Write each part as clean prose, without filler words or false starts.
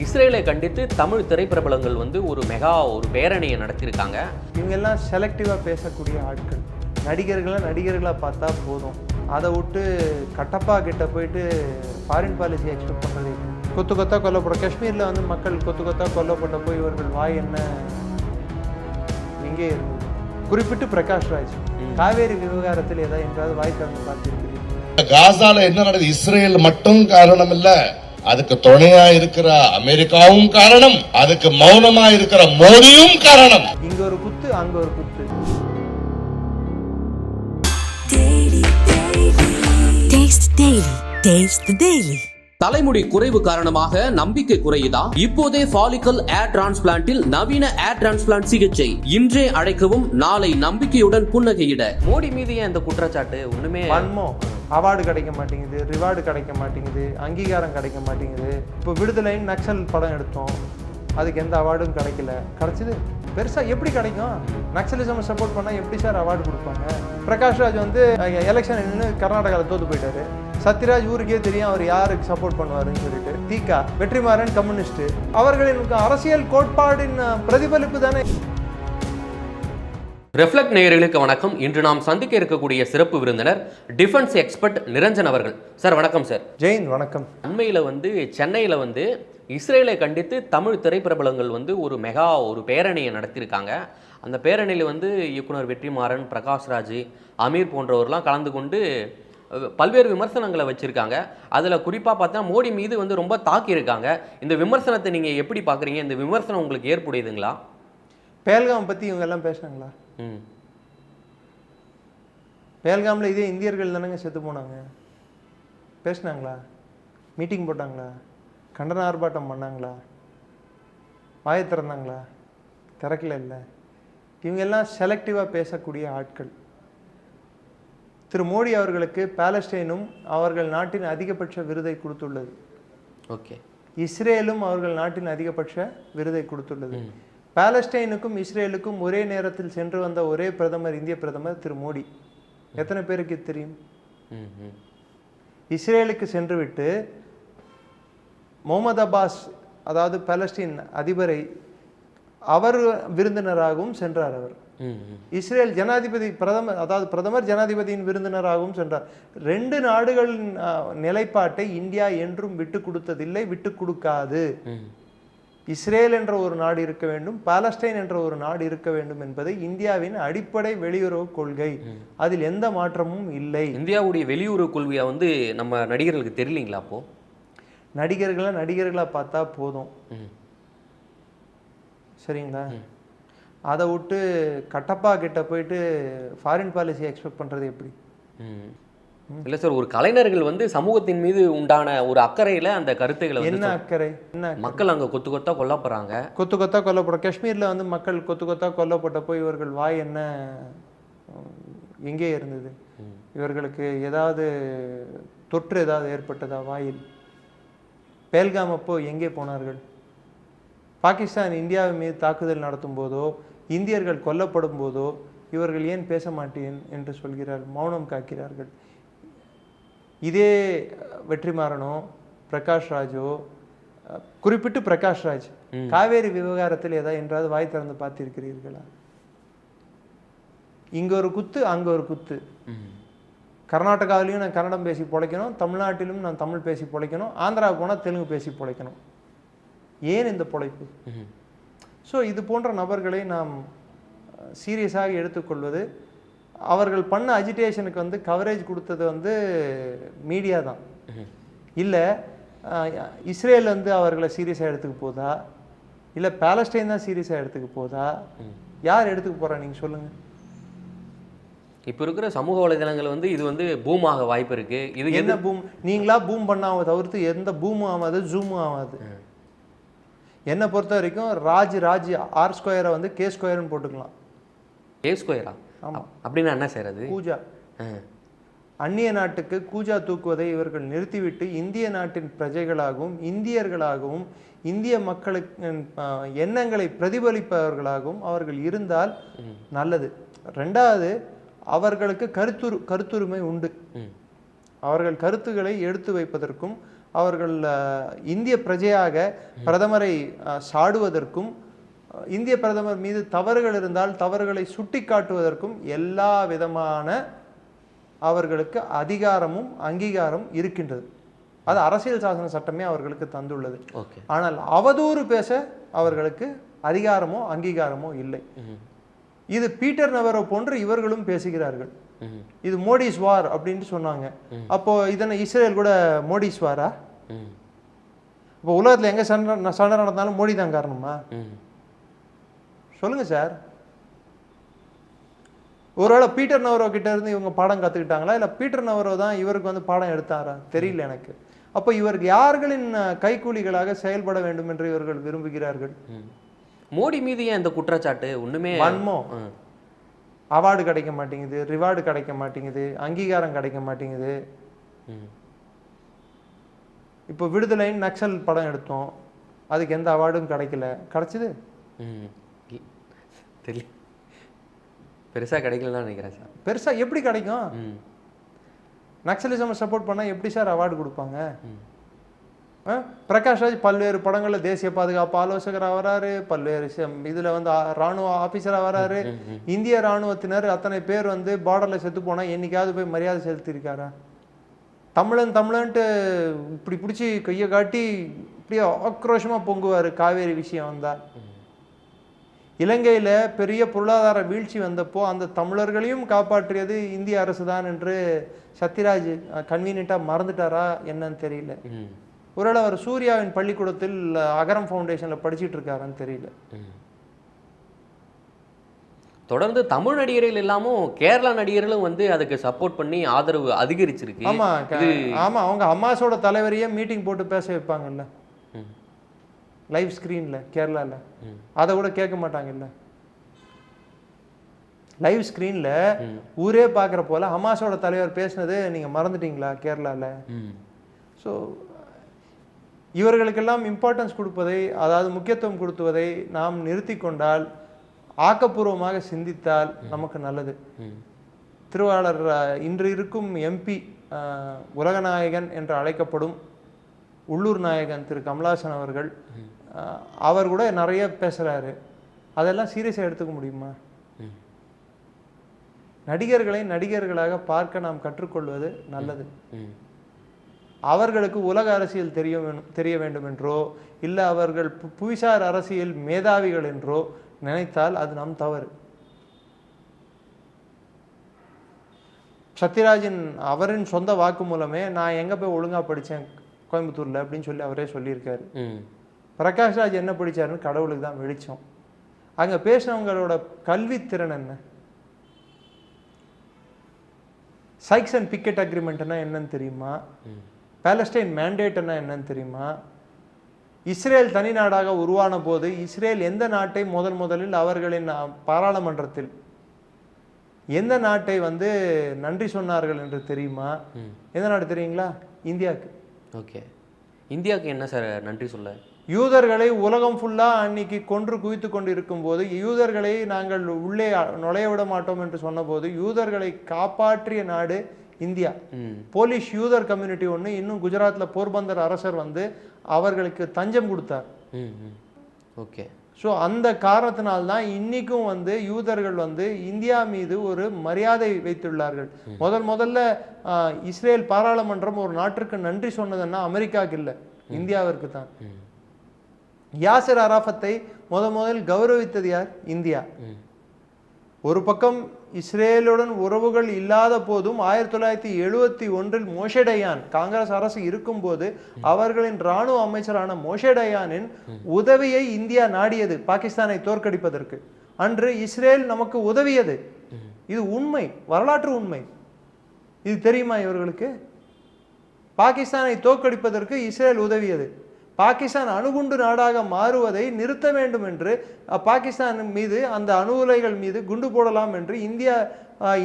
இஸ்ரேலை கண்டித்து தமிழ் திரைப்பிரபலங்கள் வந்து ஒரு பேரணியை நடத்தியிருக்காங்க. இவங்கெல்லாம் செலக்டிவாக பேசக்கூடிய ஆட்கள். நடிகர்களாக பார்த்தா போதும், அதை விட்டு கட்டப்பா கிட்ட போயிட்டு ஃபாரின் பாலிசி எக்ஸ்பெக்ட் பண்ணுறது. கொத்து கொத்தா கொல்லப்பட காஷ்மீரில் வந்து மக்கள் கொத்து கொத்தா கொல்லப்பட்ட போய் இவர்கள் வாய் என்ன எங்கே இருந்தது? குறிப்பிட்டு பிரகாஷ் ராஜ் காவேரி விவகாரத்தில் ஏதாவது என்றாவது வாய் திறந்து பார்த்திருக்கிறீர்கள்? காசால என்ன நடக்குது? இஸ்ரேல் மட்டும் காரணம் இல்ல, அதுக்கு துணையா இருக்கிற அமெரிக்காவும் காரணம், அதுக்கு மௌனமா இருக்கிற மோடியும் காரணம். இங்க ஒரு குத்து, அங்க ஒரு குத்து. தலைமுடி குறைவு காரணமாக நம்பிக்கை குறையுதா? இப்போதே ஃபாலிக்கல் ஏர் டிரான்ஸ்பிளான்டில் நவீன ஏர் டிரான்ஸ்பிளான்ட் சிகிச்சை. இன்றே அழைக்கவும், நாளை நம்பிக்கையுடன் புன்னகையிட. மோடி மீது ஏன் இந்த குற்றச்சாட்டு? ஒண்ணுமே அவார்டு கிடைக்க மாட்டேங்குது, ரிவார்டு கிடைக்க மாட்டேங்குது, அங்கீகாரம் கிடைக்க மாட்டேங்குது. இப்போ விடுதலைன்னு நக்சல் படம் எடுத்தோம், அதுக்கு எந்த அவார்டும் கிடைக்கல. கிடைச்சது பெருசாக எப்படி கிடைக்கும்? நக்சலிசம் சப்போர்ட் பண்ணால் எப்படி சார் அவார்டு கொடுப்பாங்க? பிரகாஷ் ராஜ் வந்து எலெக்ஷன் நின்று கர்நாடகாவில் தோத்து போயிட்டாரு. சத்யராஜ் ஊருக்கே தெரியும் அவர் யாருக்கு சப்போர்ட் பண்ணுவாருன்னு சொல்லிட்டு. திகா வெற்றிமாறன் கம்யூனிஸ்ட், அவர்களின் அரசியல் கோட்பாடின் பிரதிபலிப்பு தானே. ரெஃப்ளெக்ட் நேயர்களுக்கு வணக்கம். இன்று நாம் சந்திக்க இருக்கக்கூடிய சிறப்பு விருந்தினர் டிஃபென்ஸ் எக்ஸ்பர்ட் நிரஞ்சன் அவர்கள். சார் வணக்கம். சார் ஜெயின் வணக்கம். அண்மையில் வந்து சென்னையில் வந்து இஸ்ரேலை கண்டித்து தமிழ் திரைப்பிரபலங்கள் வந்து ஒரு பேரணியை நடத்தியிருக்காங்க. அந்த பேரணியில் வந்து இயக்குனர் வெற்றிமாறன், பிரகாஷ்ராஜ், அமீர் போன்றவர்லாம் கலந்து கொண்டு பல்வேறு விமர்சனங்களை வச்சுருக்காங்க. அதில் குறிப்பாக பார்த்தா மோடி மீது வந்து ரொம்ப தாக்கியிருக்காங்க. இந்த விமர்சனத்தை நீங்கள் எப்படி பார்க்குறீங்க? இந்த விமர்சனம் உங்களுக்கு ஏற்புடையதுங்களா? பேல்காம் பற்றி இவங்க எல்லாம் பேசுனாங்களா? பேல்காமில் இதே இந்தியர்கள் தானங்க செத்து போனாங்க. பேசினாங்களா? மீட்டிங் போட்டாங்களா? கண்டன ஆர்ப்பாட்டம் பண்ணாங்களா? வாயை திறந்தாங்களா? திறக்கல. இல்லை, இவங்கெல்லாம் செலக்டிவாக பேசக்கூடிய ஆட்கள். திரு மோடி அவர்களுக்கு பாலஸ்டைனும் அவர்கள் நாட்டின் அதிகபட்ச விருதை கொடுத்துள்ளது. ஓகே. இஸ்ரேலும் அவர்கள் நாட்டின் அதிகபட்ச விருதை கொடுத்துள்ளது. பாலஸ்டைனுக்கும் இஸ்ரேலுக்கும் ஒரே நேரத்தில் சென்று வந்த ஒரே பிரதமர் இந்திய பிரதமர் திரு மோடி. எத்தனை பேருக்கு தெரியும்? இஸ்ரேலுக்கு சென்றுவிட்டு முகமது அப்பாஸ், அதாவது பாலஸ்தீன் அதிபரை, அவர் விருந்தினராகவும் சென்றார். அவர் இஸ்ரேல் ஜனாதிபதி பிரதமர் ஜனாதிபதியின் விருந்தினராகவும் சென்றார். ரெண்டு நாடுகளின் நிலைப்பாட்டை இந்தியா என்றும் விட்டு கொடுத்ததில்லை, விட்டு கொடுக்காது. இஸ்ரேல் என்ற ஒரு நாடு இருக்க வேண்டும், பாலஸ்டைன் என்ற ஒரு நாடு இருக்க வேண்டும் என்பது இந்தியாவின் அடிப்படை வெளியுறவு கொள்கை. அதில் எந்த மாற்றமும் இல்லை. இந்தியாவுடைய வெளியுறவு கொள்கையை வந்து நம்ம நடிகர்களுக்கு தெரியலீங்களா? அப்போ நடிகர்களாக பார்த்தா போதும், சரிங்களா? அதை விட்டு கட்டப்பா கிட்ட போயிட்டு ஃபாரின் பாலிசி எக்ஸ்பெக்ட் பண்ணுறது எப்படி? இல்லை சார், ஒரு கலைஞர்கள் வந்து சமூகத்தின் மீது உண்டான ஒரு அக்கறையில் அந்த கருத்துக்களை என்ன அக்கறை? மக்கள் அங்கே கொத்து கொத்தா கொல்லப்படுறாங்க. கொத்து கொத்தா கொல்லப்பட காஷ்மீரில் வந்து மக்கள் கொத்து கொத்தா கொல்லப்பட்ட போய் இவர்கள் வாய் என்ன எங்கே இருந்தது? இவர்களுக்கு ஏதாவது தொற்று ஏதாவது ஏற்பட்டதா வாயில்? பேல்காம் அப்போ எங்கே போனார்கள்? பாகிஸ்தான் இந்தியாவின் மீது தாக்குதல் நடத்தும் போதோ, இந்தியர்கள் கொல்லப்படும் போதோ இவர்கள் ஏன் பேச மாட்டேன் என்று சொல்கிறார்கள், மௌனம் காக்கிறார்கள். இதே வெற்றிமாறனோ பிரகாஷ் ராஜோ, குறிப்பிட்டு பிரகாஷ் ராஜ் காவேரி விவகாரத்தில் ஏதாவது என்றாவது வாய் திறந்து பார்த்திருக்கிறீர்களா? இங்க ஒரு குத்து, அங்க ஒரு குத்து. கர்நாடகாவிலையும் நான் கன்னடம் பேசி பிழைக்கணும், தமிழ்நாட்டிலும் நான் தமிழ் பேசி பிழைக்கணும், ஆந்திரா போனால் தெலுங்கு பேசி பிழைக்கணும். ஏன் இந்த பொழைப்பு? ஸோ இது போன்ற நபர்களை நாம் சீரியஸாக எடுத்துக்கொள்வது. அவர்கள் பண்ண அஜிடேஷனுக்கு வந்து கவரேஜ் கொடுத்தது வந்து மீடியா தான். இல்லை இஸ்ரேல் வந்து அவர்களை சீரியஸாக எடுத்துக்க போதா, இல்லை பாலஸ்டைன் தான் சீரியஸாக எடுத்துக்க போதா? யார் எடுத்துக்க போகிறா நீங்கள் சொல்லுங்கள். இப்போ இருக்கிற சமூக வலைதளங்கள் வந்து இது வந்து பூமாக வாய்ப்பு இருக்குது. இது என்ன பூம்? நீங்களா பூம் பண்ணாம தவிர்த்து எந்த பூமும் ஆகாது, ஜூமும் ஆகாது. என்னை பொறுத்த வரைக்கும் ராஜ் ஆர் ஸ்கொயரை வந்து கே ஸ்கொயர்னு போட்டுக்கலாம். கே ஸ்கொயரா? ஆமாம். அப்படின்னா என்ன சார் அது? கூஜா. அந்நிய நாட்டுக்கு கூஜா தூக்குவதை இவர்கள் நிறுத்திவிட்டு இந்திய நாட்டின் பிரஜைகளாகவும் இந்தியர்களாகவும் இந்திய மக்களுக்கு எண்ணங்களை பிரதிபலிப்பவர்களாகவும் அவர்கள் இருந்தால் நல்லது. ரெண்டாவது, அவர்களுக்கு கருத்துரிமை உண்டு. அவர்கள் கருத்துக்களை எடுத்து வைப்பதற்கும் அவர்கள் இந்திய பிரஜையாக பிரதமரை சாடுவதற்கும் இந்திய பிரதமர் மீது தவறுகள் இருந்தால் தவறுகளை சுட்டி காட்டுவதற்கும் எல்லா விதமான அவர்களுக்கு அதிகாரமும் அங்கீகாரம் இருக்கின்றது. அது அரசியல் சாசன சட்டமே அவர்களுக்கு தந்துள்ளது. ஆனால் அவதூறு பேச அவர்களுக்கு அதிகாரமோ அங்கீகாரமோ இல்லை. இது பீட்டர் நவரோ போன்று இவர்களும் பேசுகிறார்கள். இது மோடிஸ் வார் அப்படின்னு சொன்னாங்க. அப்போ இதனை இஸ்ரேல் கூட மோடிஸ் வாரா? இப்போ உலகத்தில் எங்க சண்டை நடந்தாலும் மோடி தான் காரணமா? சொல்லுங்க சார். ஒருவேளை பீட்டர் நவரோ கிட்ட இருந்து இவங்க பாடம் கத்துக்கிட்டாங்களா, இல்ல பீட்டர் நவரோ தான் இவருக்கு வந்து பாடம் எடுத்தாரா? தெரியல எனக்கு. அப்போ இவருக்கு யார்களின் கைக்கூலிகளாக செயல்பட வேண்டும் என்று இவர்கள் விரும்புகிறார்கள்? மோடி மீது ஏன் இந்த குற்றச்சாட்டு? ஒண்ணுமே வன்மம். அவார்டு கிடைக்க மாட்டேங்குது, ரிவார்டு கிடைக்க மாட்டேங்குது, அங்கீகாரம் கிடைக்க மாட்டேங்குது. இப்போ விடுதலைன்னு நக்சல் படம் எடுத்தோம், அதுக்கு எந்த அவார்டும் கிடைக்கல. கிடைச்சது தெரியல, பெருசா கிடைக்கலன்னு நினைக்கிறேன் சார். பெருசா எப்படி கிடைக்கும்? நக்சலிசம் சப்போர்ட் பண்ணா எப்படி சார் அவார்டு கொடுப்பாங்க? பிரகாஷ் ராஜ் பல்வேறு படங்கள்ல தேசிய பாதுகாப்பு ஆலோசகராக வராரு, பல்வேறு இதுல வந்து ராணுவ ஆபீசரா வராரு. இந்திய ராணுவத்தினர் அத்தனை பேர் வந்து பார்டர்ல செத்து போனா என்னைக்காவது போய் மரியாதை செலுத்திருக்காரா? தமிழன்ட்டு இப்படி பிடிச்சி கையை காட்டி இப்படியே ஆக்ரோஷமா பொங்குவாரு காவேரி விஷயம் வந்தா. இலங்கையில பெரிய பொருளாதார வீழ்ச்சி வந்தப்போ அந்த தமிழர்களையும் காப்பாற்றியது இந்திய அரசு தான் என்று சத்யராஜ் கன்வீனியன்ட்டா மறந்துட்டாரா என்னன்னு தெரியல. ஒருவேளை அவர் சூர்யாவின் பள்ளிக்கூடத்தில் அகரம் ஃபவுண்டேஷன்ல படிச்சுட்டு இருக்காருன்னு தெரியல. தொடர்ந்து தமிழ் நடிகர்கள் இல்லாமல் கேரளா நடிகர்களும் வந்து அதுக்கு சப்போர்ட் பண்ணி ஆதரவு அதிகரிச்சிருக்கு. ஆமா ஆமா, அவங்க அம்மாஸோட தலைவரையே மீட்டிங் போட்டு பேச வைப்பாங்கல்ல லைவ் ஸ்கிரீன்ல கேரளால. அதை கூட கேட்க மாட்டாங்கல்ல. லைவ் ஸ்கிரீன்ல ஊரே பார்க்குற போல ஹமாஸோட தலைவர் பேசினது நீங்க மறந்துட்டீங்களா கேரளால? ஸோ இவர்களுக்கெல்லாம் இம்பார்ட்டன்ஸ் கொடுப்பதை, அதாவது முக்கியத்துவம் கொடுத்துவதை நாம் நிறுத்தி கொண்டால், ஆக்கப்பூர்வமாக சிந்தித்தால் நமக்கு நல்லது. திருவாளர் இன்று இருக்கும் எம்பி உலகநாயகன் என்று அழைக்கப்படும் உள்ளூர் நாயகன் திரு கமலாசன் அவர்கள், அவர் கூட நிறைய பேசுறாரு. அதெல்லாம் சீரியஸாக எடுத்துக்க முடியுமா? நடிகர்களை நடிகர்களாக பார்க்க நாம் கற்றுக்கொள்வது நல்லது. அவர்களுக்கு உலக அரசியல் தெரிய வேண்டும் என்றோ இல்லை அவர்கள் புவிசார் அரசியல் மேதாவிகள் என்றோ நினைத்தால் அது நம் தவறு. சத்யராஜன் அவரின் சொந்த வாக்கு மூலமே நான் எங்க போய் ஒழுங்கா படித்தேன் கோயம்புத்தூர்ல அப்படின்னு சொல்லி அவரே சொல்லியிருக்காரு. பிரகாஷ் ராஜ் என்ன படிச்சாருன்னு கடவுளுக்கு தான் வெளிச்சம். அங்க பேசினவங்களோட கல்வித்திறன் என்ன? சைக்ஸ் அண்ட் பிக்கெட் அக்ரிமெண்ட்னா என்னன்னு தெரியுமா? பாலஸ்டைன் மேண்டேட்னா என்னன்னு தெரியுமா? இஸ்ரேல் தனி நாடாக உருவான போது இஸ்ரேல் எந்த நாட்டை முதலில் அவர்களின் பாராளுமன்றத்தில் எந்த நாட்டை வந்து நன்றி சொன்னார்கள் என்று தெரியுமா? எந்த நாடு தெரியுங்களா? இந்தியாவுக்கு. ஓகே, இந்தியாவுக்கு என்ன சார் நன்றி சொல்ல? யூதர்களை உலகம் ஃபுல்லா அன்னைக்கு கொன்று குவித்து கொண்டு இருக்கும் போது, யூதர்களை நாங்கள் உள்ளே நுழைய விட மாட்டோம் என்று சொன்ன போது, யூதர்களை காப்பாற்றிய நாடு இந்தியா. போலிஷ் யூதர் கம்யூனிட்டி ஒன்று இன்னும் குஜராத்ல போர்பந்தர் அரசர் வந்து அவர்களுக்கு தஞ்சம் கொடுத்தார். ஓகே. ஸோ அந்த காரணத்தினால்தான் இன்னைக்கும் வந்து யூதர்கள் வந்து இந்தியா மீது ஒரு மரியாதை வைத்துள்ளார்கள். முதல்ல இஸ்ரேல் பாராளுமன்றம் ஒரு நாட்டிற்கு நன்றி சொன்னதுன்னா அமெரிக்காவுக்கு இல்லை, இந்தியாவிற்கு தான். யாசிர் அரஃபத்தை முதலில் கௌரவித்தது யார்? இந்தியா. ஒரு பக்கம் இஸ்ரேலுடன் உறவுகள் இல்லாத போதும் 1971 மோஷே டயான் காங்கிரஸ் அரசு இருக்கும் போது அவர்களின் இராணுவ அமைச்சரான மோஷே டயானின் உதவியை இந்தியா நாடியது பாகிஸ்தானை தோற்கடிப்பதற்கு. அன்று இஸ்ரேல் நமக்கு உதவியது. இது உண்மை, வரலாற்று உண்மை. இது தெரியுமா இவர்களுக்கு? பாகிஸ்தானை தோற்கடிப்பதற்கு இஸ்ரேல் உதவியது. பாகிஸ்தான் அணுகுண்டு நாடாக மாறுவதை நிறுத்த வேண்டும் என்று பாகிஸ்தான் மீது, அந்த அணு உலைகள் மீது குண்டு போடலாம் என்று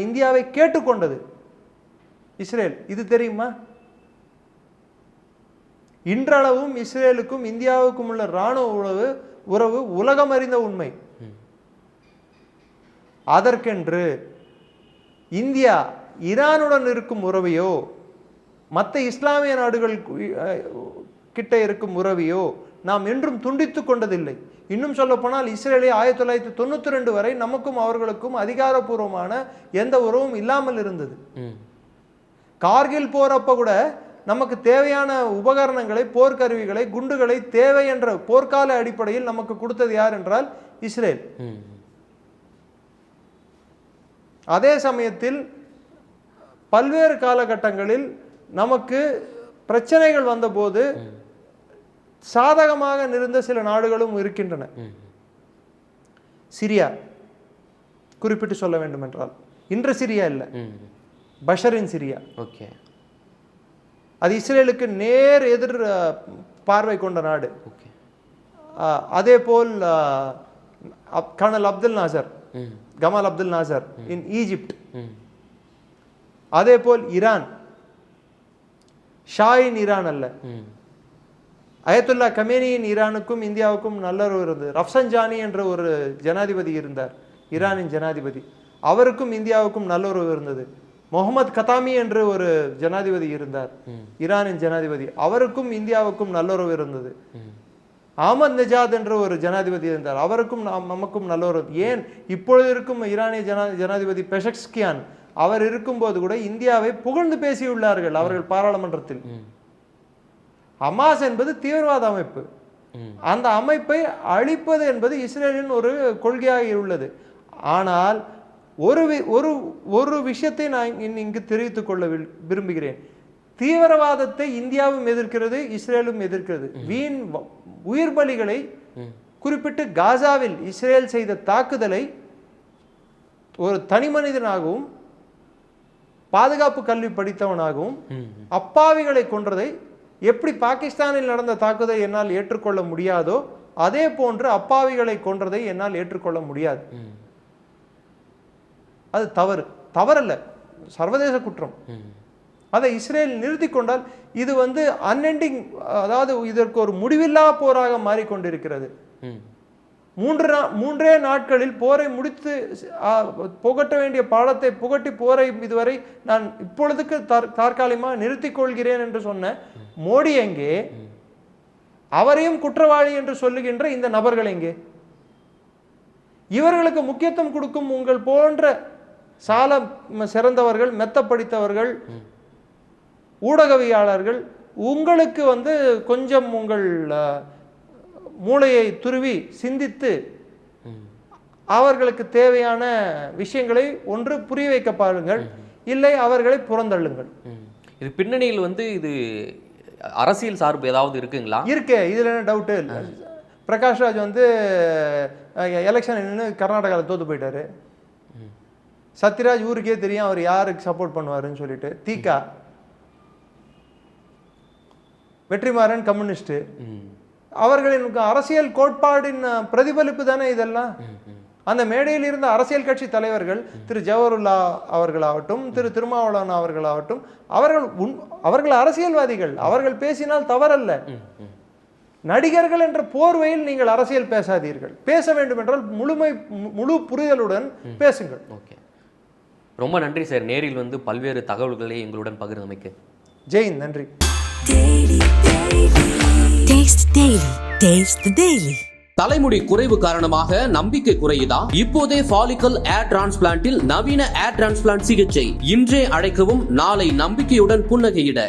இந்தியாவை கேட்டுக்கொண்டது இஸ்ரேல். இது தெரியுமா? இன்றளவும் இஸ்ரேலுக்கும் இந்தியாவுக்கும் உள்ள இராணுவ உறவு உலகம் அறிந்த உண்மை. அதற்கென்று இந்தியா ஈரானுடன் இருக்கும் உறவையோ மற்ற இஸ்லாமிய நாடுகள் கிட்ட இருக்கும் உறவையோ நாம் என்றும் துண்டித்து கொண்டதில்லை. இன்னும் சொல்ல போனால் இஸ்ரேலை 1992 வரை நமக்கும் அவர்களுக்கும் அதிகாரப்பூர்வமான எந்த உறவும் இல்லாமல் இருந்தது. கார்கில் போறப்ப கூட நமக்கு தேவையான உபகரணங்களை, போர்க்கருவிகளை, குண்டுகளை தேவை என்ற போர்க்கால அடிப்படையில் நமக்கு கொடுத்தது யார் என்றால் இஸ்ரேல். அதே சமயத்தில் பல்வேறு காலகட்டங்களில் நமக்கு பிரச்சனைகள் வந்தபோது சாதகமாக நிறுந்த சில நாடுகளும் இருக்கின்றன. சிரியா குறிப்பிட்டு சொல்ல வேண்டும் என்றால், இன்று சிரியா இல்லை, பஷரின் சிரியா. ஓகே, அது இஸ்ரேலுக்கு நேர் எதிர் பார்வை கொண்ட நாடு. அதே போல் colonel Abdul Nasser, Kamal Abdul Nasser in Egypt. அதே போல் ஈரான், ஷாயின் ஈரான் அல்ல, அயத்துல்லா கமேனியின் ஈரானுக்கும் இந்தியாவுக்கும் நல்லுறவு இருந்தது. ரஃப்சன்ஜானி என்ற ஒரு ஜனாதிபதி இருந்தார், ஈரானின் ஜனாதிபதி, அவருக்கும் இந்தியாவுக்கும் நல்லுறவு இருந்தது. முகமது கதாமி என்று ஒரு ஜனாதிபதி இருந்தார், ஈரானின் ஜனாதிபதி, அவருக்கும் இந்தியாவுக்கும் நல்லுறவு இருந்தது. அஹமத் நஜாத் என்ற ஒரு ஜனாதிபதி இருந்தார், அவருக்கும் நமக்கும் நல்லுறவு. ஏன் இப்பொழுது இருக்கும் ஈரானிய ஜனாதிபதி பெஷக்ஸ்கியான், அவர் இருக்கும்போது கூட இந்தியாவை புகழ்ந்து பேசியுள்ளார்கள் அவர்கள் பாராளுமன்றத்தில். ஹமாஸ் என்பது தீவிரவாத அமைப்பு, அந்த அமைப்பை அழிப்பது என்பது இஸ்ரேலின் ஒரு கொள்கையாக உள்ளது. ஆனால் ஒரு விஷயத்தை நான் இங்கு தெரிவித்துக் கொள்ள விரும்புகிறேன். தீவிரவாதத்தை இந்தியாவும் எதிர்க்கிறது, இஸ்ரேலும் எதிர்க்கிறது. வீண் உயிர் பலிகளை, குறிப்பிட்டு காசாவில் இஸ்ரேல் செய்த தாக்குதலை ஒரு தனி மனிதனாகவும் பாதுகாப்பு கல்வி படித்தவனாகவும் அப்பாவிகளை கொன்றதை எப்படி பாகிஸ்தானில் நடந்த தாக்குதலை என்னால் ஏற்றுக்கொள்ள முடியாதோ அதே போன்று அப்பாவிகளை கொன்றதை என்னால் ஏற்றுக்கொள்ள முடியாது. அது தவறல்ல, சர்வதேச குற்றம். அதை இஸ்ரேல் நிறுத்தி கொண்டால் இது அன்எண்டிங், அதாவது இதற்கு ஒரு முடிவில்லா போராக மாறிக்கொண்டிருக்கிறது. மூன்றே நாட்களில் போரை முடித்து புகட்ட வேண்டிய பாடத்தை புகட்டி போரை இதுவரை நான் இப்பொழுதுக்கு தற்காலிகமாக நிறுத்திக் கொள்கிறேன் என்று சொன்ன மோடி எங்கே? அவரையும் குற்றவாளி என்று சொல்லுகின்ற இந்த நபர்கள் எங்கே? இவர்களுக்கு முக்கியத்துவம் கொடுக்கும் உங்கள் போன்ற சால சிறந்தவர்கள், மெத்த படித்தவர்கள், ஊடகவியாளர்கள் உங்களுக்கு கொஞ்சம் உங்கள் மூளையை துருவி சிந்தித்து அவர்களுக்கு தேவையான விஷயங்களை ஒன்று புரிய வைக்க பாருங்கள், இல்லை அவர்களை புறந்தள்ளுங்கள். இது பின்னணியில் இது அரசியல் சார்பு ஏதாவது இருக்குங்களா? இருக்கே, இதுல என்ன டவுட்டு? பிரகாஷ்ராஜ் எலெக்ஷன் நின்று கர்நாடகாவில் தோத்து போயிட்டாரு. சத்யராஜ் ஊருக்கே தெரியும் அவர் யாருக்கு சப்போர்ட் பண்ணுவாருன்னு சொல்லிட்டு. தீகா, வெற்றிமாறன் கம்யூனிஸ்ட், அவர்களின் அரசியல் கோட்பாடின் பிரதிபலிப்பு தானே இதெல்லாம். அந்த மேடையில் இருந்த அரசியல் கட்சி தலைவர்கள், திரு ஜவஹர்லா அவர்களாகட்டும், திரு திருமாவளவன் அவர்களாகட்டும், அவர்கள் அரசியல்வாதிகள், அவர்கள் பேசினால் தவறல்ல. நடிகர்கள் என்ற போர்வையில் நீங்கள் அரசியல் பேசாதீர்கள். பேச வேண்டும் என்றால் முழு புரிதலுடன் பேசுங்கள். ஓகே, ரொம்ப நன்றி சார். நேரில் பல்வேறு தகவல்களை எங்களுடன் பகிர்ந்தமைக்கு. ஜெயின், நன்றி. தலைமுடி குறைவு காரணமாக நம்பிக்கை குறையுதா? இப்போதே ஃபாலிக்கல் ஏர் டிரான்ஸ்பிளான்ட்டில் நவீன ஏர் டிரான்ஸ்பிளான்ட் சிகிச்சை. இன்றே அழைக்கவும், நாளை நம்பிக்கையுடன் புன்னகையிட.